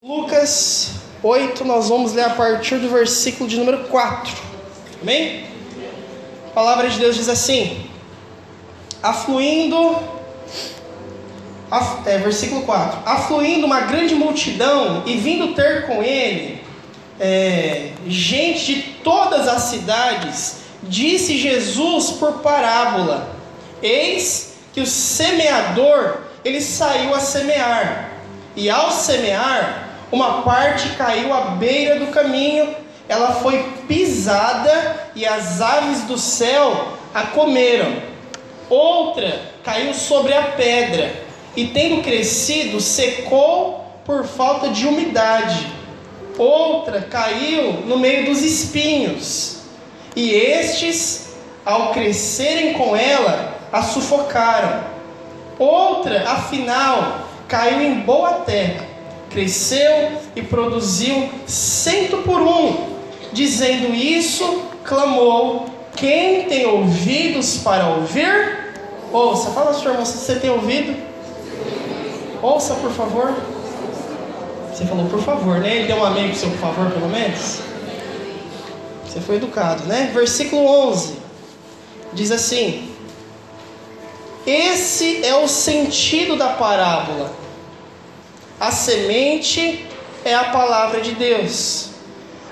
Lucas 8, nós vamos ler a partir do versículo de número 4, amém? A palavra de Deus diz assim: versículo 4: afluindo uma grande multidão e vindo ter com ele gente de todas as cidades, disse Jesus por parábola: eis que o semeador, ele saiu a semear, e ao semear, uma parte caiu à beira do caminho, ela foi pisada e as aves do céu a comeram. Outra caiu sobre a pedra e, tendo crescido, secou por falta de umidade. Outra caiu no meio dos espinhos, e estes, ao crescerem com ela, a sufocaram. Outra, afinal, caiu em boa terra, cresceu e produziu 100 por 1. Dizendo isso, clamou: quem tem ouvidos para ouvir, ouça. Fala, sua irmã, se você tem ouvido, ouça, por favor. Você falou por favor, né? Ele deu um amém pro seu por favor, pelo menos. Você foi educado, né? Versículo 11 diz assim: esse é o sentido da parábola. A semente é a palavra de Deus.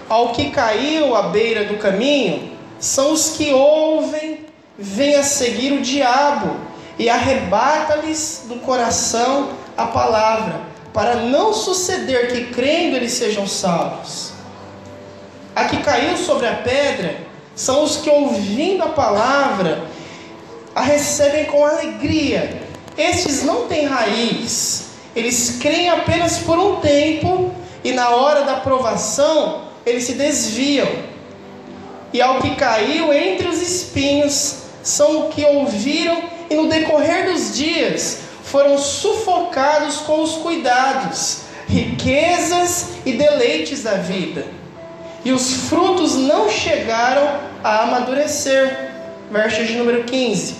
Ao que caiu à beira do caminho, são os que ouvem, vêm a seguir o diabo e arrebata-lhes do coração a palavra, para não suceder que, crendo, eles sejam salvos. A que caiu sobre a pedra são os que, ouvindo a palavra, a recebem com alegria. Estes não têm raiz, eles creem apenas por um tempo, e na hora da provação eles se desviam. E ao que caiu entre os espinhos são o que ouviram e no decorrer dos dias foram sufocados com os cuidados, riquezas e deleites da vida, e os frutos não chegaram a amadurecer. Verso de número 15: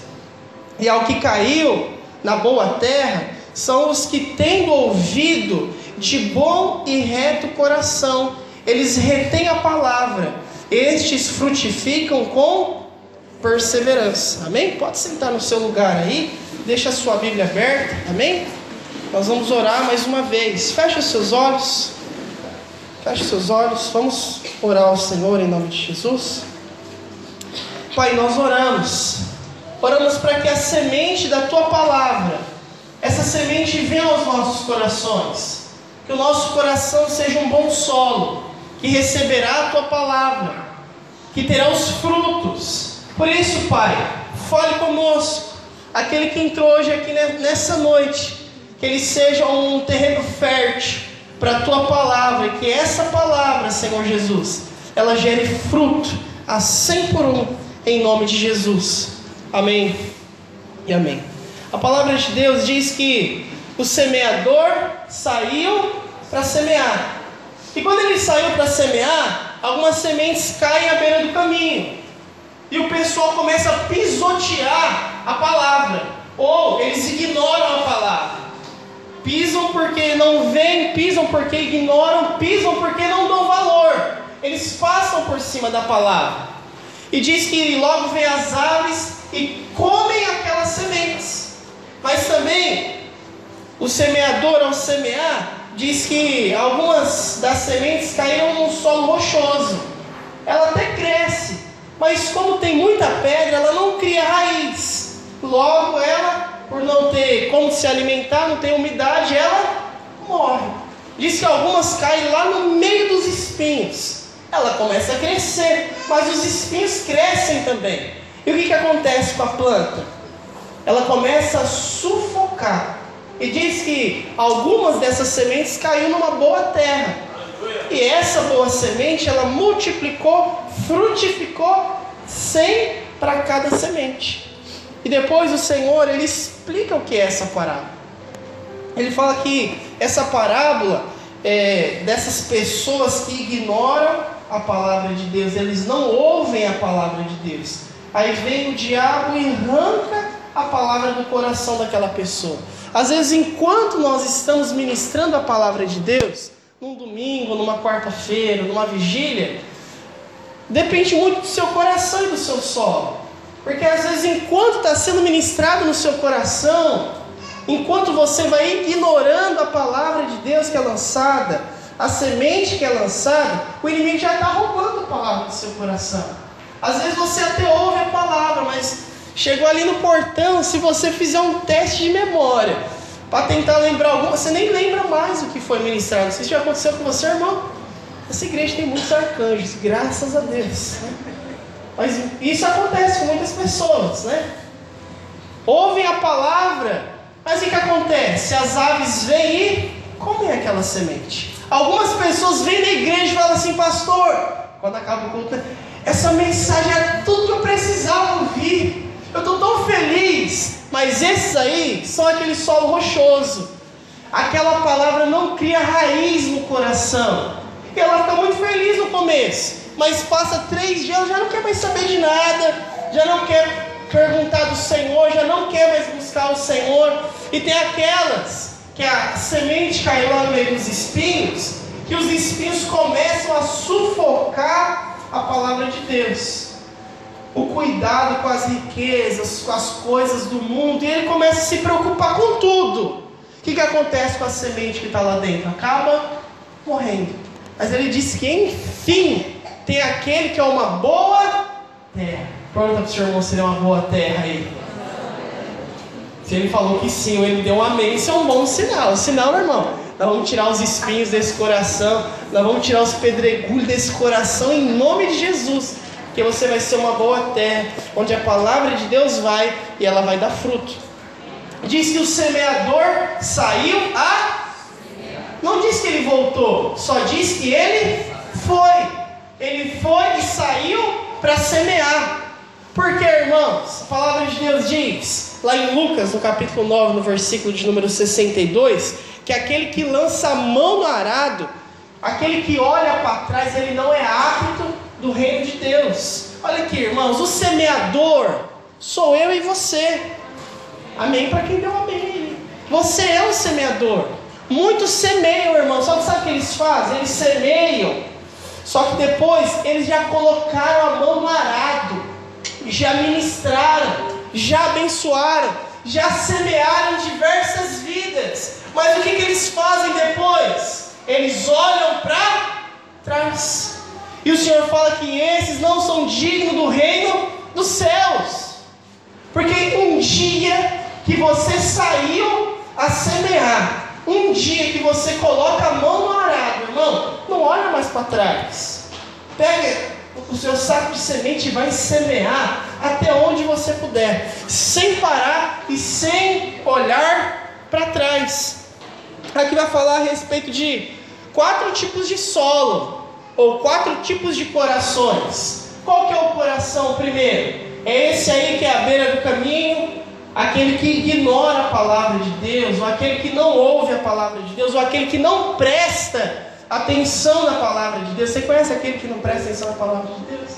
e ao que caiu na boa terra são os que, tendo ouvido, de bom e reto coração, eles retêm a palavra. Estes frutificam com perseverança. Amém? Pode sentar no seu lugar aí, deixa a sua Bíblia aberta, amém? Nós vamos orar mais uma vez. Feche os seus olhos. Feche os seus olhos. Vamos orar ao Senhor em nome de Jesus. Pai, nós oramos para que a semente da Tua palavra, essa semente venha aos nossos corações, que o nosso coração seja um bom solo, que receberá a Tua palavra, que terá os frutos. Por isso, Pai, fale conosco, aquele que entrou hoje aqui nessa noite, que ele seja um terreno fértil para a Tua palavra, e que essa palavra, Senhor Jesus, ela gere fruto a 100 por 1, em nome de Jesus. Amém e amém. A palavra de Deus diz que o semeador saiu para semear. E quando ele saiu para semear, algumas sementes caem à beira do caminho. E o pessoal começa a pisotear a palavra. Ou eles ignoram a palavra. Pisam porque não veem, pisam porque ignoram, pisam porque não dão valor. Eles passam por cima da palavra. E diz que logo vem as aves e comem aquelas sementes. Mas também, o semeador, ao semear, diz que algumas das sementes caíram num solo rochoso. Ela até cresce, mas como tem muita pedra, ela não cria raiz. Logo ela, por não ter como se alimentar, não tem umidade, ela morre. Diz que algumas caem lá no meio dos espinhos. Ela começa a crescer, mas os espinhos crescem também. E o que acontece com a planta? Ela começa a sufocar. E diz que algumas dessas sementes caíram numa boa terra. E essa boa semente, ela multiplicou, frutificou 100 para cada semente. E depois o Senhor, ele explica o que é essa parábola. Ele fala que essa parábola é dessas pessoas que ignoram a palavra de Deus. Eles não ouvem a palavra de Deus. Aí vem o diabo e arranca a palavra do coração daquela pessoa. Às vezes, enquanto nós estamos ministrando a palavra de Deus, num domingo, numa quarta-feira, numa vigília, depende muito do seu coração e do seu solo. Porque às vezes, enquanto está sendo ministrado no seu coração, enquanto você vai ignorando a palavra de Deus que é lançada, a semente que é lançada, o inimigo já está roubando a palavra do seu coração. Às vezes você até ouve a palavra, mas chegou ali no portão, se você fizer um teste de memória, para tentar lembrar alguma, você nem lembra mais o que foi ministrado. Não sei se já aconteceu com você, irmão. Essa igreja tem muitos arcanjos, graças a Deus, né? Mas isso acontece com muitas pessoas, né? Ouvem a palavra, mas o que acontece? As aves vêm e comem aquela semente. Algumas pessoas vêm na igreja e falam assim: pastor, quando acaba o culto, essa mensagem é tudo que eu precisava ouvir, eu estou tão feliz. Mas esses aí são aquele solo rochoso. Aquela palavra não cria raiz no coração. E ela fica muito feliz no começo, mas passa 3 dias, já não quer mais saber de nada, já não quer perguntar do Senhor, já não quer mais buscar o Senhor. E tem aquelas que a semente caiu lá no meio dos espinhos, que os espinhos começam a sufocar a palavra de Deus, o cuidado com as riquezas, com as coisas do mundo, e ele começa a se preocupar com tudo. O que acontece com a semente que está lá dentro? Acaba morrendo. Mas ele diz que enfim tem aquele que é uma boa terra. Pergunta para o seu irmão se ele é uma boa terra aí. Se ele falou que sim, ou ele deu um amém, isso é um bom sinal. Sinal, meu irmão, nós vamos tirar os espinhos desse coração, nós vamos tirar os pedregulhos desse coração em nome de Jesus. Porque você vai ser uma boa terra, onde a palavra de Deus vai e ela vai dar fruto. Diz que o semeador saiu a... Não diz que ele voltou, só diz que ele foi. Ele foi e saiu para semear. Porque, irmãos, a palavra de Deus diz, lá em Lucas, no capítulo 9, no versículo de número 62, que aquele que lança a mão no arado, aquele que olha para trás, ele não é apto do reino de Deus. Olha aqui, irmãos, o semeador sou eu e você. Amém para quem deu amém. Você é o semeador. Muitos semeiam, irmão. Só que sabe o que eles fazem? Eles semeiam, só que depois eles já colocaram a mão no arado, já ministraram, já abençoaram, já semearam diversas vidas. Mas o que eles fazem depois? Eles olham para trás. E o Senhor fala que esses não são dignos do reino dos céus. Porque um dia que você saiu a semear, um dia que você coloca a mão no arado, irmão, não olha mais para trás. Pega o seu saco de semente e vai semear até onde você puder, sem parar e sem olhar para trás. Aqui vai falar a respeito de 4 tipos de solo, ou 4 tipos de corações. Qual que é o coração primeiro? É esse aí que é a beira do caminho, aquele que ignora a palavra de Deus, ou aquele que não ouve a palavra de Deus, ou aquele que não presta atenção na palavra de Deus. Você conhece aquele que não presta atenção na palavra de Deus?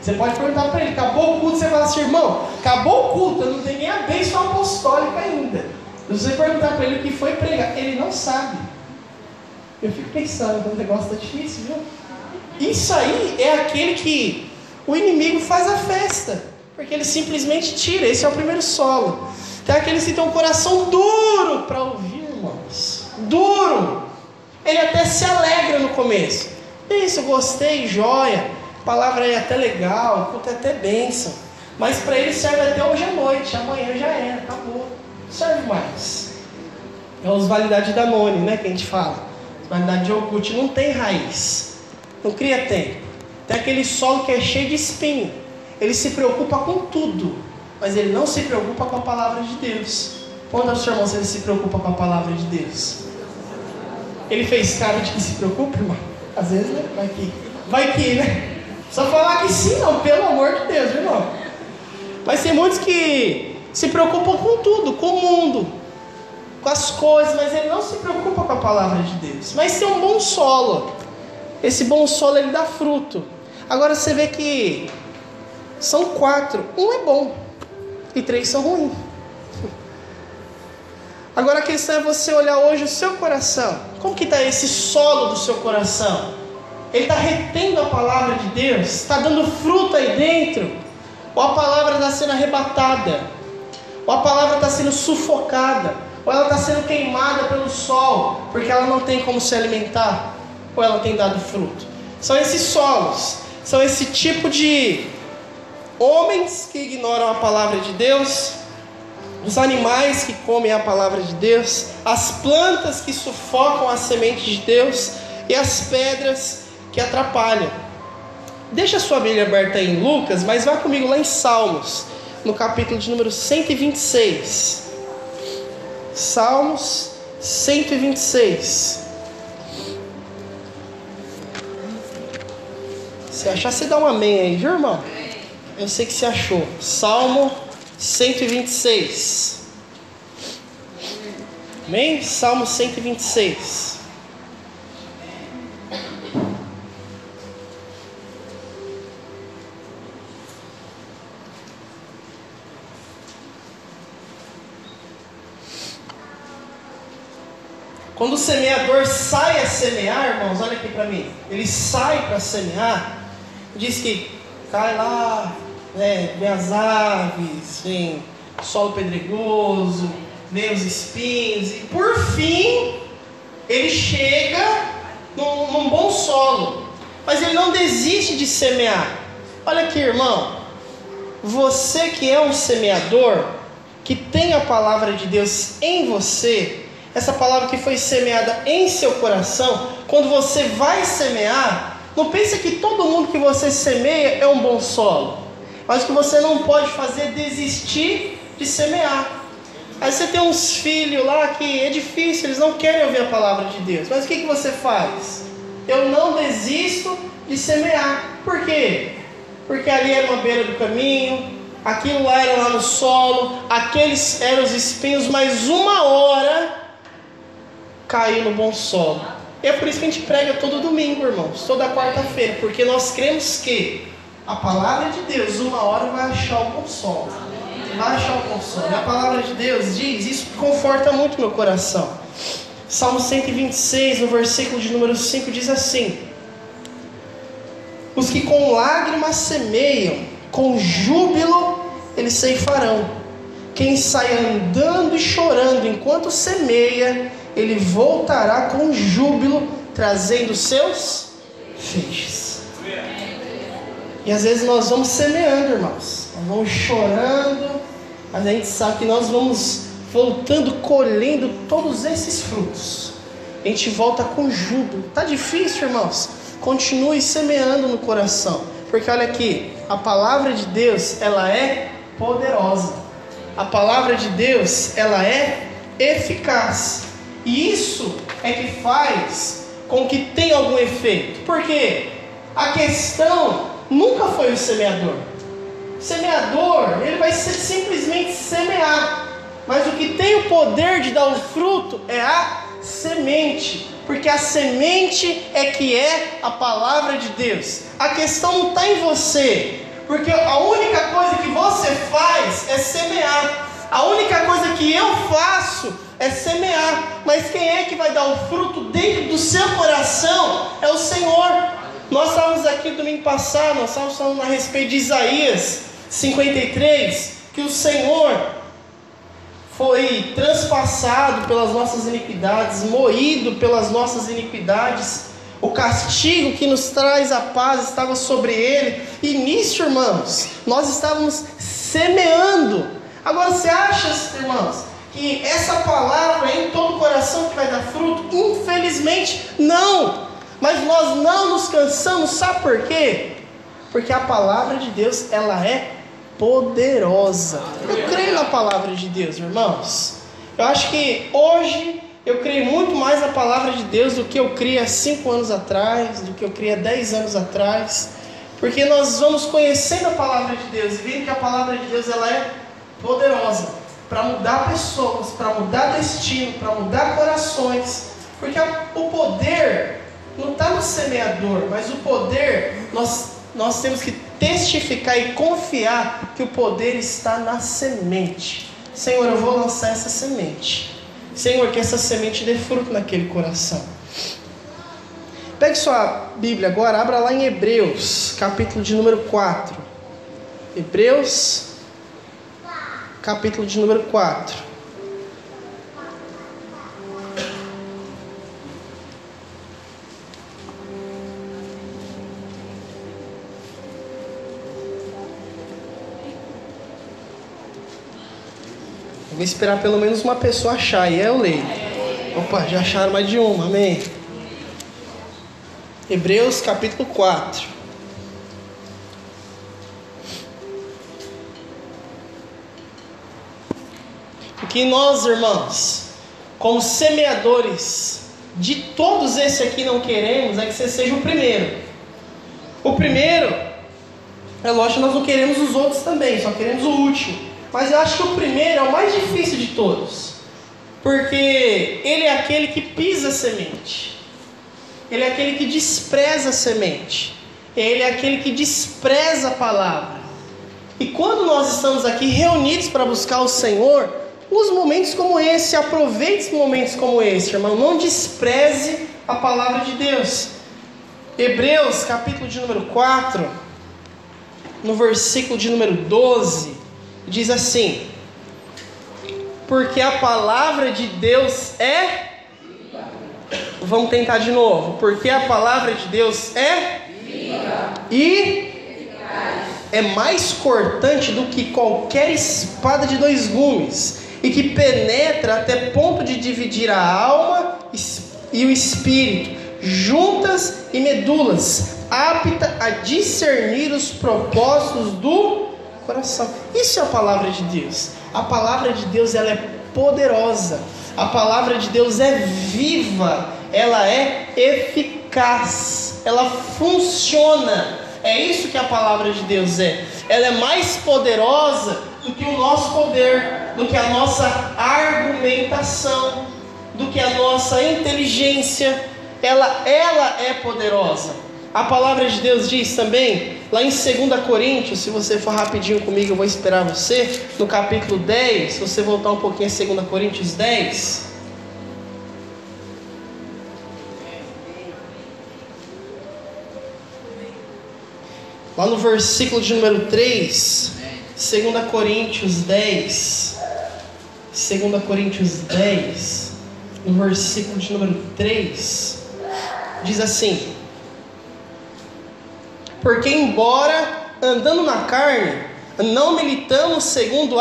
Você pode perguntar para ele, acabou o culto, você fala assim: irmão, acabou o culto, eu não tenho nem a bênção apostólica ainda. Se você perguntar para ele o que foi pregar, ele não sabe. Eu fico pensando, o negócio está difícil, viu? Isso aí é aquele que o inimigo faz a festa, porque ele simplesmente tira. Esse é o primeiro solo. Tem aqueles que têm um coração duro para ouvir, irmãos. Duro. Ele até se alegra no começo. Isso, gostei, joia. A palavra é até legal, o culto é até bênção. Mas para ele serve até hoje à noite. Amanhã já era, acabou. Não serve mais. É os validade da Danone, né, que a gente fala. Validade de iogurte. Não tem raiz. Não cria tempo. Tem aquele solo que é cheio de espinho. Ele se preocupa com tudo, mas ele não se preocupa com a palavra de Deus. Conta ao seu irmão se ele se preocupa com a palavra de Deus. Ele fez cara de que se preocupa, irmão? Às vezes, né? Vai que, né? Só falar que sim, não, pelo amor de Deus, irmão. Mas tem muitos que se preocupam com tudo, com o mundo, com as coisas, mas ele não se preocupa com a palavra de Deus. Mas tem um bom solo. Esse bom solo, ele dá fruto. Agora você vê que são 4. Um é bom e 3 são ruins. Agora a questão é você olhar hoje o seu coração. Como que está esse solo do seu coração? Ele está retendo a palavra de Deus? Está dando fruto aí dentro? Ou a palavra está sendo arrebatada? Ou a palavra está sendo sufocada? Ou ela está sendo queimada pelo sol, porque ela não tem como se alimentar? Ou ela tem dado fruto? São esses solos, são esse tipo de homens que ignoram a palavra de Deus, os animais que comem a palavra de Deus, as plantas que sufocam a semente de Deus e as pedras que atrapalham. Deixa a sua Bíblia aberta aí em Lucas, mas vá comigo lá em Salmos, no capítulo de número 126. Salmos 126. Se achar, você dá um amém aí, viu, irmão? Eu sei que você achou. Salmo 126. Amém? Salmo 126. Quando o semeador sai a semear, irmãos, olha aqui para mim. Ele sai para semear, diz que cai lá, vem as aves, vem solo pedregoso, vem os espinhos, e por fim, ele chega num bom solo. Mas ele não desiste de semear. Olha aqui, irmão, você que é um semeador, que tem a palavra de Deus em você, essa palavra que foi semeada em seu coração, quando você vai semear, não pense que todo mundo que você semeia é um bom solo, mas que você não pode fazer desistir de semear. Aí você tem uns filhos lá que é difícil, eles não querem ouvir a palavra de Deus, mas o que você faz? Eu não desisto de semear. Por quê? Porque ali era uma beira do caminho, aquilo lá era lá no solo, aqueles eram os espinhos, mas uma hora caiu no bom solo. E é por isso que a gente prega todo domingo, irmãos, toda quarta-feira, porque nós cremos que a palavra de Deus, uma hora vai achar o bom solo. Vai achar o bom solo. E a palavra de Deus diz, isso conforta muito meu coração. Salmo 126, no versículo de número 5, diz assim: os que com lágrimas semeiam, com júbilo eles ceifarão. Quem sai andando e chorando enquanto semeia, ele voltará com júbilo, trazendo seus feixes. E às vezes nós vamos semeando, irmãos. Nós vamos chorando, mas a gente sabe que nós vamos voltando, colhendo todos esses frutos. A gente volta com júbilo. Está difícil, irmãos? Continue semeando no coração. Porque olha aqui, a palavra de Deus, ela é poderosa. A palavra de Deus, ela é eficaz. E isso é que faz com que tenha algum efeito. Por quê? A questão nunca foi o semeador. O semeador, ele vai simplesmente semear. Mas o que tem o poder de dar o fruto é a semente. Porque a semente é que é a palavra de Deus. A questão não está em você. Porque a única coisa que você faz é semear. A única coisa que eu faço é semear. Mas quem é que vai dar o fruto dentro do seu coração é o Senhor. Nós estávamos aqui domingo passado, nós estávamos falando a respeito de Isaías 53, que o Senhor foi transpassado pelas nossas iniquidades, moído pelas nossas iniquidades. O castigo que nos traz a paz estava sobre ele. E nisso, irmãos, nós estávamos semeando. Agora, você acha, irmãos, que essa palavra é em todo o coração que vai dar fruto? Infelizmente, não. Mas nós não nos cansamos, sabe por quê? Porque a palavra de Deus, ela é poderosa. Eu creio na palavra de Deus, irmãos. Eu acho que hoje eu creio muito mais na palavra de Deus do que eu criei há 5 anos atrás, do que eu criei há 10 anos atrás. Porque nós vamos conhecendo a palavra de Deus e vendo que a palavra de Deus, ela é poderosa para mudar pessoas, para mudar destino, para mudar corações. Porque o poder não está no semeador, mas o poder, nós temos que testificar e confiar que o poder está na semente. Senhor, eu vou lançar essa semente. Senhor, que essa semente dê fruto naquele coração. Pegue sua Bíblia agora, abra lá em Hebreus, capítulo de número 4. Hebreus, capítulo de número 4. Vou esperar pelo menos uma pessoa achar, e eu leio. Opa, já acharam mais de uma, amém. Hebreus capítulo 4. O que nós, irmãos, como semeadores de todos esses aqui não queremos é que você seja o primeiro. O primeiro, é lógico que nós não queremos os outros também, só queremos o último. Mas eu acho que o primeiro é o mais difícil de todos, porque ele é aquele que pisa a semente. Ele é aquele que despreza a semente. Ele é aquele que despreza a palavra. E quando nós estamos aqui reunidos para buscar o Senhor, use momentos como esse, aproveite momentos como esse, irmão. Não despreze a palavra de Deus. Hebreus, capítulo de número 4, no versículo de número 12, diz assim: porque a palavra de Deus é... Vamos tentar de novo. Porque a palavra de Deus é viva e é mais cortante do que qualquer espada de 2 gumes, e que penetra até ponto de dividir a alma e o espírito, juntas e medulas, apta a discernir os propósitos do coração. Isso é a palavra de Deus. A palavra de Deus, ela é poderosa. A palavra de Deus é viva. Ela é eficaz, ela funciona. É isso que a palavra de Deus é. Ela é mais poderosa do que o nosso poder, do que a nossa argumentação, do que a nossa inteligência. Ela é poderosa. A palavra de Deus diz também, lá em 2 Coríntios, se você for rapidinho comigo, eu vou esperar você, no capítulo 10, se você voltar um pouquinho a 2 Coríntios 10... lá no versículo de número 3, 2 Coríntios 10, 2 Coríntios 10, no versículo de número 3, diz assim: porque embora andando na carne, não militamos segundo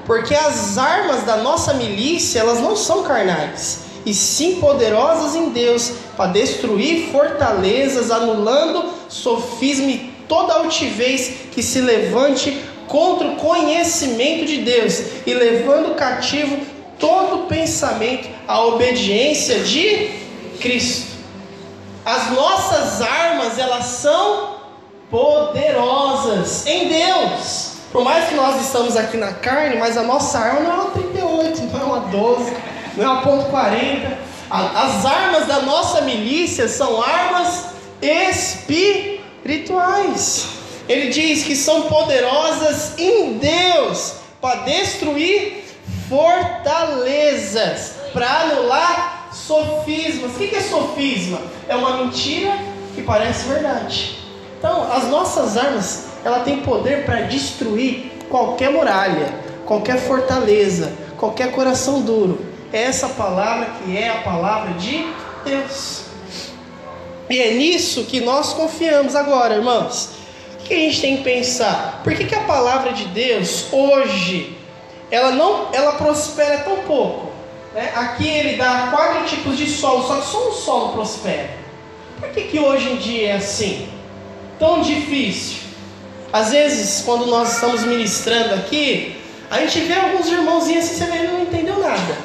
porque as armas da nossa milícia, elas não são carnais, e sim poderosas em Deus, para destruir fortalezas, anulando sofisma e toda altivez que se levante contra o conhecimento de Deus, e levando cativo todo pensamento à obediência de Cristo. As nossas armas, elas são poderosas em Deus. Por mais que nós estamos aqui na carne, mas a nossa arma não é uma 38, não é uma 12, não é uma .40. As armas da nossa milícia são armas espirituais. Ele diz que são poderosas em Deus para destruir fortalezas, para anular sofismas. O que é sofisma? É uma mentira que parece verdade. Então, as nossas armas, ela tem poder para destruir qualquer muralha, qualquer fortaleza, qualquer coração duro. É essa palavra que é a palavra de Deus. E é nisso que nós confiamos agora, irmãos. O que a gente tem que pensar? Por que a palavra de Deus hoje ela prospera tão pouco? Né? Aqui ele dá 4 tipos de solo, só que só um solo prospera. Por que hoje em dia é assim? Tão difícil. Às vezes, quando nós estamos ministrando aqui, a gente vê alguns irmãozinhos assim, você vê, ele não entendeu nada.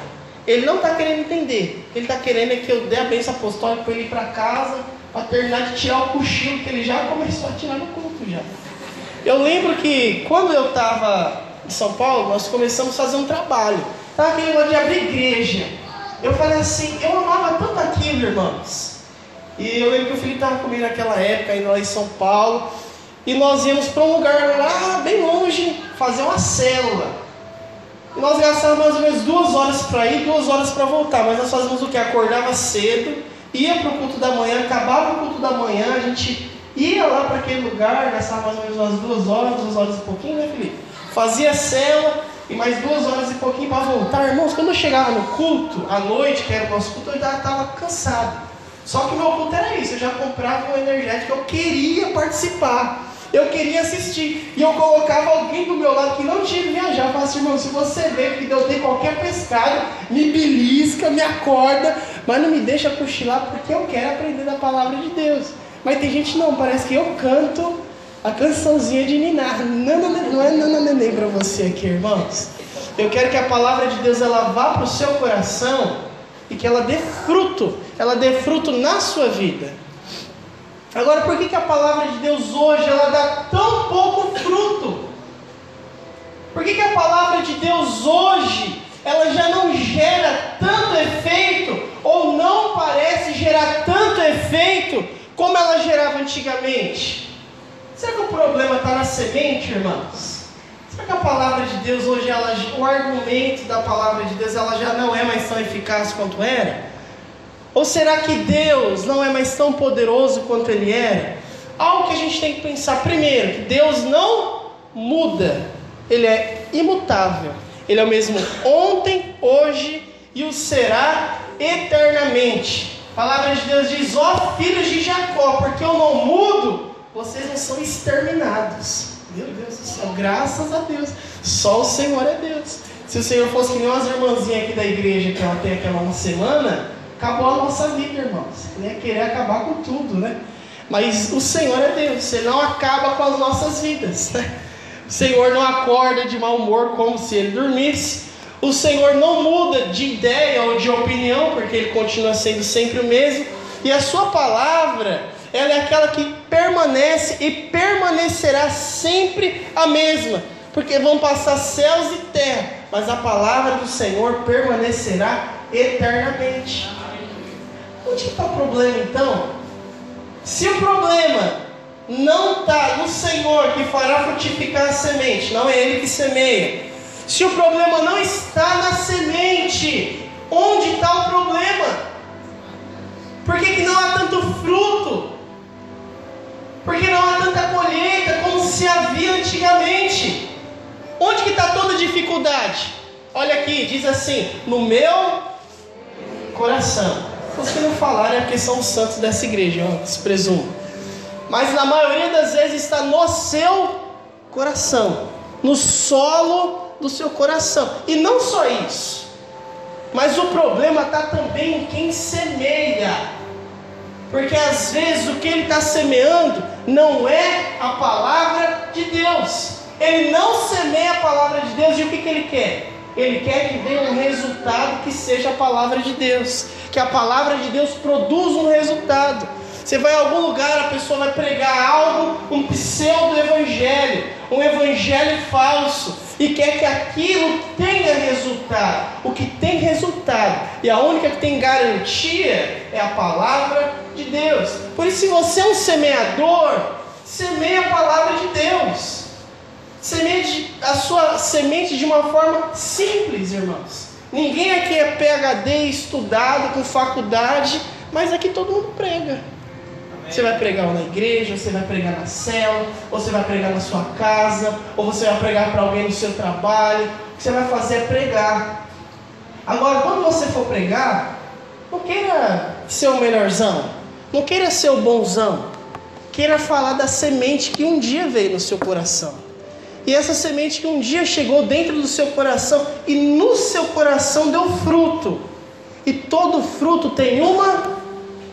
Ele não está querendo entender. Ele está querendo é que eu dê a bênção apostólica para ele ir para casa, para terminar de tirar o cochilo, que ele já começou a tirar no culto já. Eu lembro que quando eu estava em São Paulo, nós começamos a fazer um trabalho. Estava querendo de abrir igreja. Eu falei assim, eu amava tanto aquilo, irmãos. E eu lembro que o Felipe estava comigo naquela época, ainda lá em São Paulo. E nós íamos para um lugar lá, bem longe, fazer uma célula. E nós gastávamos mais ou menos 2 horas para ir, 2 horas para voltar. Mas nós fazíamos o que? Acordava cedo, ia para o culto da manhã, acabava o culto da manhã, a gente ia lá para aquele lugar, gastava mais ou menos umas 2 horas e pouquinho, né, Felipe? Fazia cela e mais 2 horas e pouquinho para voltar. Irmãos, quando eu chegava no culto, à noite, que era o nosso culto, eu já estava cansado. Só que o meu culto era isso, eu já comprava um energético, eu queria participar, eu queria assistir. E eu colocava alguém do meu lado que não tinha que viajar. Eu falava assim: irmão, se você vê que eu dei qualquer pescada, me belisca, me acorda, mas não me deixa cochilar, porque eu quero aprender da palavra de Deus. Mas tem gente não, parece que eu canto a cançãozinha de ninar. Não é nananeném para você aqui, irmãos. Eu quero que a palavra de Deus ela vá para o seu coração e que ela dê fruto na sua vida. Agora, por que a palavra de Deus hoje ela dá tão pouco fruto? Por que a palavra de Deus hoje ela já não gera tanto efeito, ou não parece gerar tanto efeito como ela gerava antigamente? Será que o problema está na semente, irmãos? Será que a palavra de Deus hoje, o argumento da palavra de Deus ela já não é mais tão eficaz quanto era? Ou será que Deus não é mais tão poderoso quanto Ele era? Algo que a gente tem que pensar. Primeiro, que Deus não muda. Ele é imutável. Ele é o mesmo ontem, hoje e o será eternamente. A palavra de Deus diz: ó filhos de Jacó, porque eu não mudo, vocês não são exterminados. Meu Deus do céu, graças a Deus. Só o Senhor é Deus. Se o Senhor fosse que nem umas irmãzinhas aqui da igreja, que ela tem aquela uma semana, acabou a nossa vida, irmãos. Ele ia querer acabar com tudo, né? Mas o Senhor é Deus. Ele não acaba com as nossas vidas, né? O Senhor não acorda de mau humor como se Ele dormisse. O Senhor não muda de ideia ou de opinião, porque Ele continua sendo sempre o mesmo. E a sua palavra, ela é aquela que permanece e permanecerá sempre a mesma. Porque vão passar céus e terra, mas a palavra do Senhor permanecerá eternamente. Onde está o problema então? Se o problema não está no Senhor que fará frutificar a semente, não é Ele que semeia. Se o problema não está na semente, onde está o problema? Por que não há tanto fruto? Por que não há tanta colheita como se havia antigamente? Onde que está toda a dificuldade? Olha aqui, diz assim: no meu coração. Os que não falaram é porque são os santos dessa igreja, se presumo. Mas na maioria das vezes está no seu coração, no solo do seu coração. E não só isso, mas o problema está também em quem semeia. Porque às vezes o que ele está semeando não é a palavra de Deus. Ele não semeia a palavra de Deus. E o que ele quer? Ele quer que venha um resultado que seja a palavra de Deus. Que a palavra de Deus produza um resultado. Você vai a algum lugar, a pessoa vai pregar algo, um pseudo-evangelho, um evangelho falso, e quer que aquilo tenha resultado. O que tem resultado, e a única que tem garantia, é a palavra de Deus. Por isso, se você é um semeador, semeia a palavra de Deus. Semeie a sua semente de uma forma simples, irmãos. Ninguém aqui é PhD, estudado, com faculdade, mas aqui todo mundo prega. Você vai pregar na igreja, você vai pregar na célula, ou você vai pregar na sua casa, ou você vai pregar para alguém no seu trabalho. O que você vai fazer é pregar. Agora, quando você for pregar, não queira ser o melhorzão, não queira ser o bonzão. Queira falar da semente que um dia veio no seu coração. E essa semente que um dia chegou dentro do seu coração, e no seu coração deu fruto. E todo fruto tem uma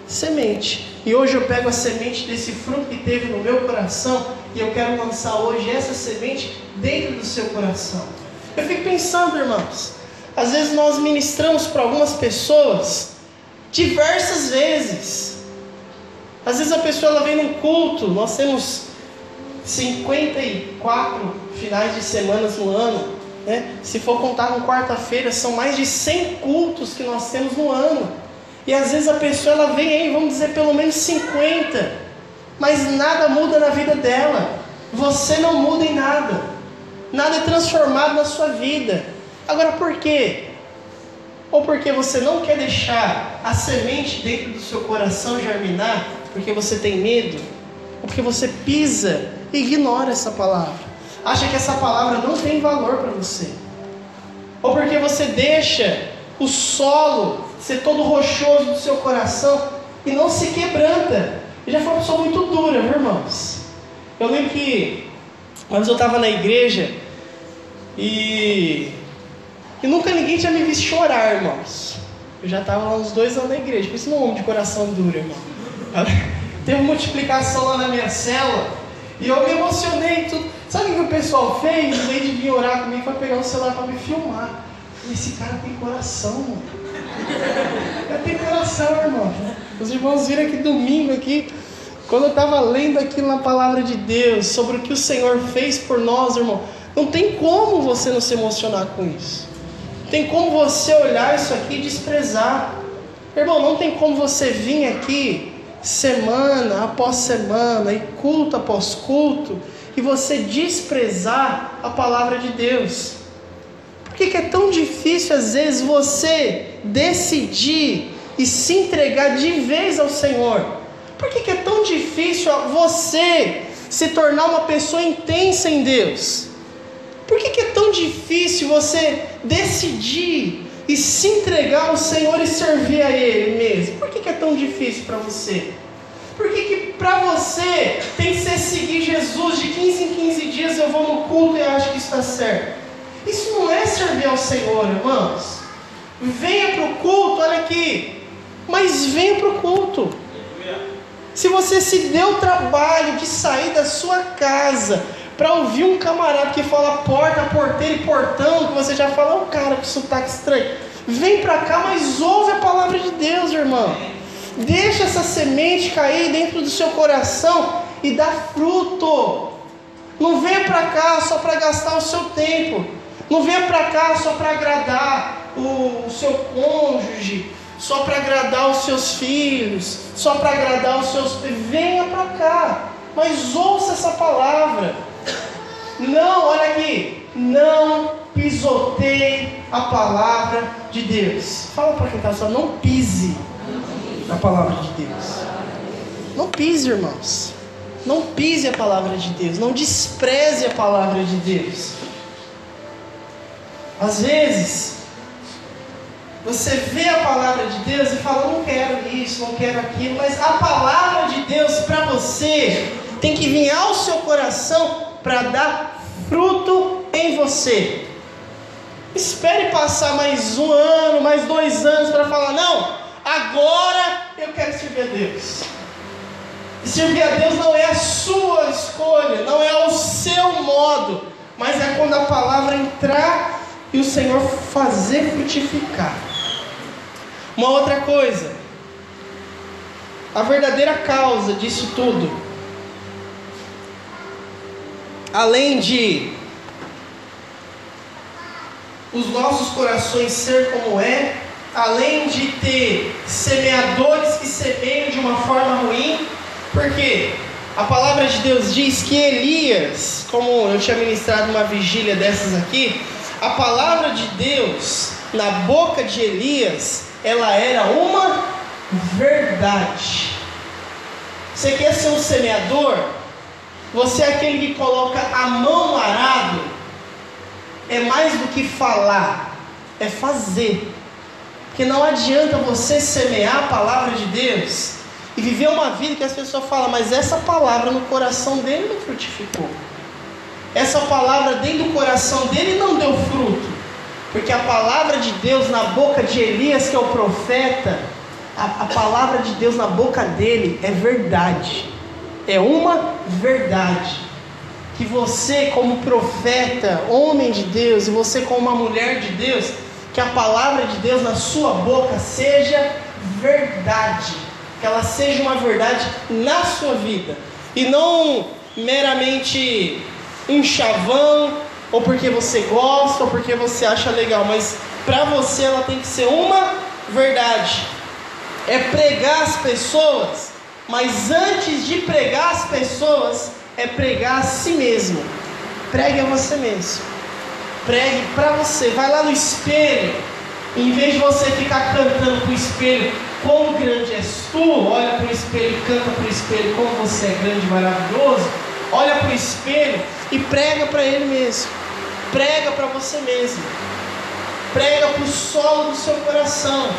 semente. E hoje eu pego a semente desse fruto que teve no meu coração, e eu quero lançar hoje essa semente dentro do seu coração. Eu fico pensando, irmãos, às vezes nós ministramos para algumas pessoas diversas vezes. Às vezes a pessoa ela vem num culto, nós temos 54 finais de semanas no ano, né? Se for contar com quarta-feira, são mais de 100 cultos que nós temos no ano. E às vezes a pessoa ela vem aí, vamos dizer, pelo menos 50, mas nada muda na vida dela. Você não muda em nada. Nada é transformado na sua vida. Agora por quê? Ou porque você não quer deixar a semente dentro do seu coração germinar, porque você tem medo, ou porque você pisa e ignora essa palavra, acha que essa palavra não tem valor para você, ou porque você deixa o solo ser todo rochoso do seu coração e não se quebranta. Eu já fui uma pessoa muito dura, viu, irmãos? Eu lembro que uma vez eu estava na igreja e nunca ninguém tinha me visto chorar, irmãos. Eu já estava lá uns 2 anos na igreja, por isso não é um homem de coração duro, irmão. Teve multiplicação lá na minha célula e eu me emocionei e tudo. Sabe o que o pessoal fez? Em vez de vir orar comigo, foi pegar o celular para me filmar. Esse cara tem coração, mano. Eu tenho coração, irmão. Os irmãos viram aqui domingo aqui, quando eu estava lendo aquilo na palavra de Deus, sobre o que o Senhor fez por nós, irmão. Não tem como você não se emocionar com isso. Não tem como você olhar isso aqui e desprezar. Irmão, não tem como você vir aqui semana após semana e culto após culto e você desprezar a palavra de Deus. Por que é tão difícil às vezes você decidir e se entregar de vez ao Senhor? Por que é tão difícil você se tornar uma pessoa intensa em Deus? Por que é tão difícil você decidir e se entregar ao Senhor e servir a Ele mesmo? Por que é tão difícil para você? Por que para você tem que ser seguir Jesus de 15 em 15 dias eu vou no culto e acho que isso está certo? Isso não é servir ao Senhor, irmãos. Venha para o culto, olha aqui. Mas venha para o culto. Se você se deu o trabalho de sair da sua casa para ouvir um camarada que fala porta, porteiro e portão, que você já fala, cara, que sotaque estranho. Vem para cá, mas ouve a palavra de Deus, irmão. Deixa essa semente cair dentro do seu coração e dá fruto. Não venha para cá só para gastar o seu tempo. Não venha para cá só para agradar o seu cônjuge, só para agradar os seus filhos, só para agradar os seus... Venha para cá, mas ouça essa palavra. Não, olha aqui, não pisoteie a palavra de Deus. Fala para quem está só, não pise na palavra de Deus. Não pise, irmãos. Não pise a palavra de Deus. Não despreze a palavra de Deus. Às vezes, você vê a palavra de Deus e fala, não quero isso, não quero aquilo, mas a palavra de Deus para você tem que vir ao seu coração para dar fruto em você. Espere passar mais 1 ano, mais 2 anos para falar, não, agora eu quero servir a Deus. E servir a Deus não é a sua escolha, não é o seu modo, mas é quando a palavra entrar e o Senhor fazer frutificar. Uma outra coisa, a verdadeira causa disso tudo, além de os nossos corações ser como é, além de ter semeadores que semeiam de uma forma ruim, porque a palavra de Deus diz que Elias, como eu tinha ministrado uma vigília dessas aqui, a palavra de Deus na boca de Elias, ela era uma verdade. Você quer ser um semeador? Você é aquele que coloca a mão no arado. É mais do que falar, é fazer. Porque não adianta você semear a palavra de Deus e viver uma vida que as pessoas falam, mas essa palavra no coração dele não frutificou. Essa palavra dentro do coração dele não deu fruto. Porque a palavra de Deus na boca de Elias, que é o profeta, a palavra de Deus na boca dele é verdade. É uma verdade. Que você como profeta, homem de Deus, e você como uma mulher de Deus, que a palavra de Deus na sua boca seja verdade. Que ela seja uma verdade na sua vida. E não meramente um chavão, ou porque você gosta, ou porque você acha legal, mas para você ela tem que ser uma verdade. É pregar as pessoas, mas antes de pregar as pessoas, é pregar a si mesmo. Pregue a você mesmo. Pregue para você. Vai lá no espelho. Em vez de você ficar cantando para o espelho, quão grande és tu, olha para o espelho e canta para o espelho, como você é grande e maravilhoso. Olha para o espelho e prega para ele mesmo. Prega para você mesmo. Prega para o solo do seu coração.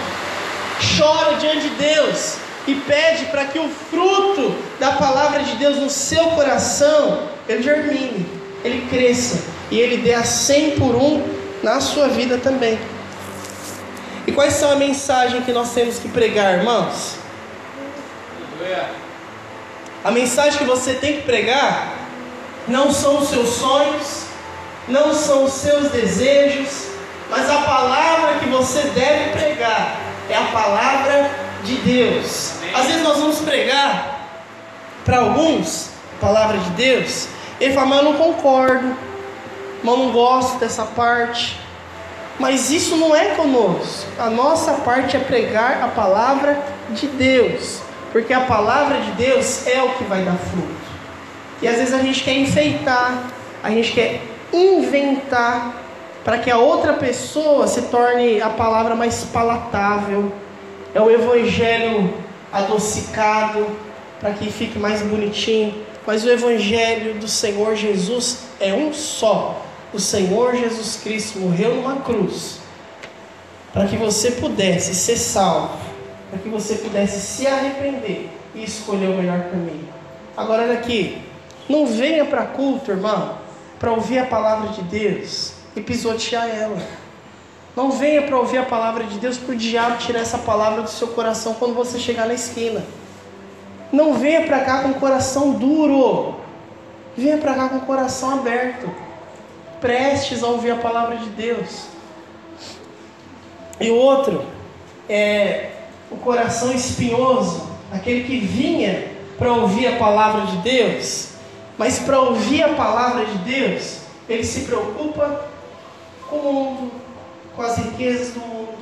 Chora diante de Deus e pede para que o fruto da palavra de Deus no seu coração, ele germine, ele cresça e ele dê a 100 por 1 na sua vida também. E quais são a mensagem que nós temos que pregar, irmãos? A mensagem que você tem que pregar não são os seus sonhos, não são os seus desejos, mas a palavra que você deve pregar é a palavra de Deus. Às vezes nós vamos pregar para alguns a palavra de Deus, ele fala, mas eu não concordo, mas eu não gosto dessa parte. Mas isso não é conosco. A nossa parte é pregar a palavra de Deus, porque a palavra de Deus é o que vai dar fruto. E às vezes a gente quer enfeitar, a gente quer inventar para que a outra pessoa se torne a palavra mais palatável. É o evangelho adocicado para que fique mais bonitinho. Mas o evangelho do Senhor Jesus é um só. O Senhor Jesus Cristo morreu numa cruz para que você pudesse ser salvo, para que você pudesse se arrepender e escolher o melhor caminho. Agora olha aqui, não venha para culto, irmão, para ouvir a palavra de Deus e pisotear ela. Não venha para ouvir a palavra de Deus para o diabo tirar essa palavra do seu coração quando você chegar na esquina. Não venha para cá com o coração duro, venha para cá com o coração aberto, prestes a ouvir a palavra de Deus. E o outro é o coração espinhoso, aquele que vinha para ouvir a palavra de Deus, mas para ouvir a palavra de Deus, ele se preocupa com o mundo, com as riquezas do mundo,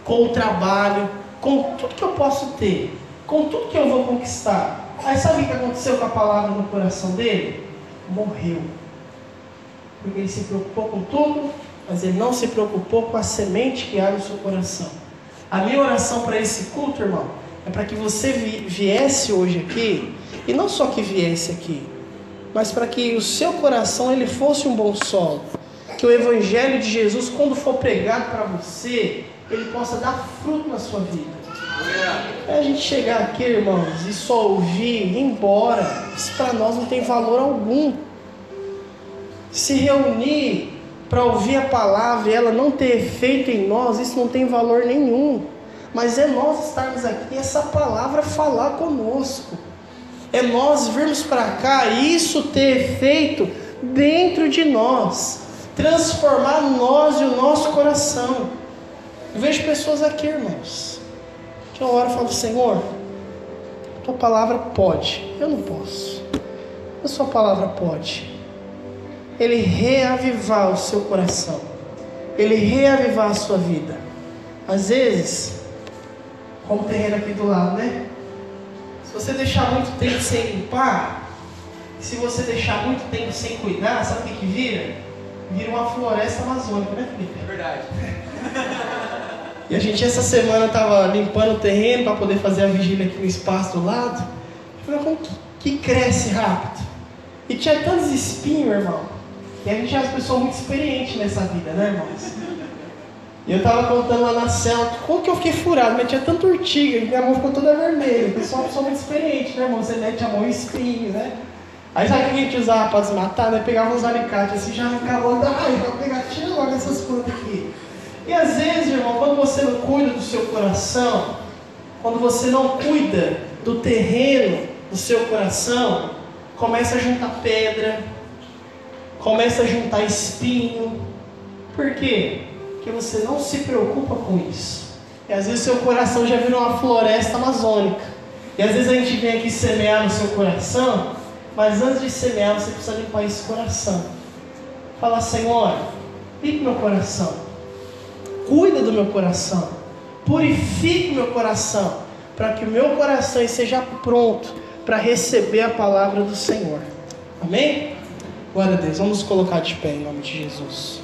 com o trabalho, com tudo que eu posso ter, com tudo que eu vou conquistar. Aí sabe o que aconteceu com a palavra no coração dele? Morreu. Porque ele se preocupou com tudo, mas ele não se preocupou com a semente que há no seu coração. A minha oração para esse culto, irmão, é para que você viesse hoje aqui, e não só que viesse aqui, mas para que o seu coração ele fosse um bom solo. Que o Evangelho de Jesus, quando for pregado para você, ele possa dar fruto na sua vida. É a gente chegar aqui, irmãos, e só ouvir e ir embora, isso para nós não tem valor algum. Se reunir para ouvir a palavra e ela não ter efeito em nós, isso não tem valor nenhum. Mas é nós estarmos aqui e essa palavra falar conosco. É nós virmos para cá e isso ter efeito dentro de nós, transformar nós e o nosso coração. Eu vejo pessoas aqui, irmãos, que uma hora eu falo, Senhor, tua palavra pode, eu não posso, a sua palavra pode. Ele reavivar o seu coração, ele reavivar a sua vida. Às vezes, como o terreno aqui do lado, né? Se você deixar muito tempo sem limpar, se você deixar muito tempo sem cuidar, sabe o que vira? Vira uma floresta amazônica, né, Felipe? É verdade. E a gente essa semana estava limpando o terreno para poder fazer a vigília aqui no espaço do lado. Eu falei, como que cresce rápido? E tinha tantos espinhos, irmão. E a gente é uma pessoa muito experiente nessa vida, né, irmãos? E eu estava contando lá na cela, como que eu fiquei furado, mas tinha tanta urtiga, minha mão ficou toda vermelha. Eu sou uma pessoa muito experiente, né, irmão? Você mete a mão em espinho, né? Aí sabe o que a gente usava para desmatar, né? Pegava uns alicates assim, já arrancava logo, vou pegar, tira logo essas plantas aqui. E às vezes, irmão, quando você não cuida do seu coração, quando você não cuida do terreno do seu coração, começa a juntar pedra, começa a juntar espinho. Por quê? Porque você não se preocupa com isso. E às vezes seu coração já vira uma floresta amazônica. E às vezes a gente vem aqui semear no seu coração, mas antes de semear você precisa limpar esse coração. Fala, Senhor, limpa meu coração, cuida do meu coração, purifique meu coração, para que o meu coração esteja pronto para receber a palavra do Senhor. Amém? Glória a Deus. Vamos nos colocar de pé em nome de Jesus.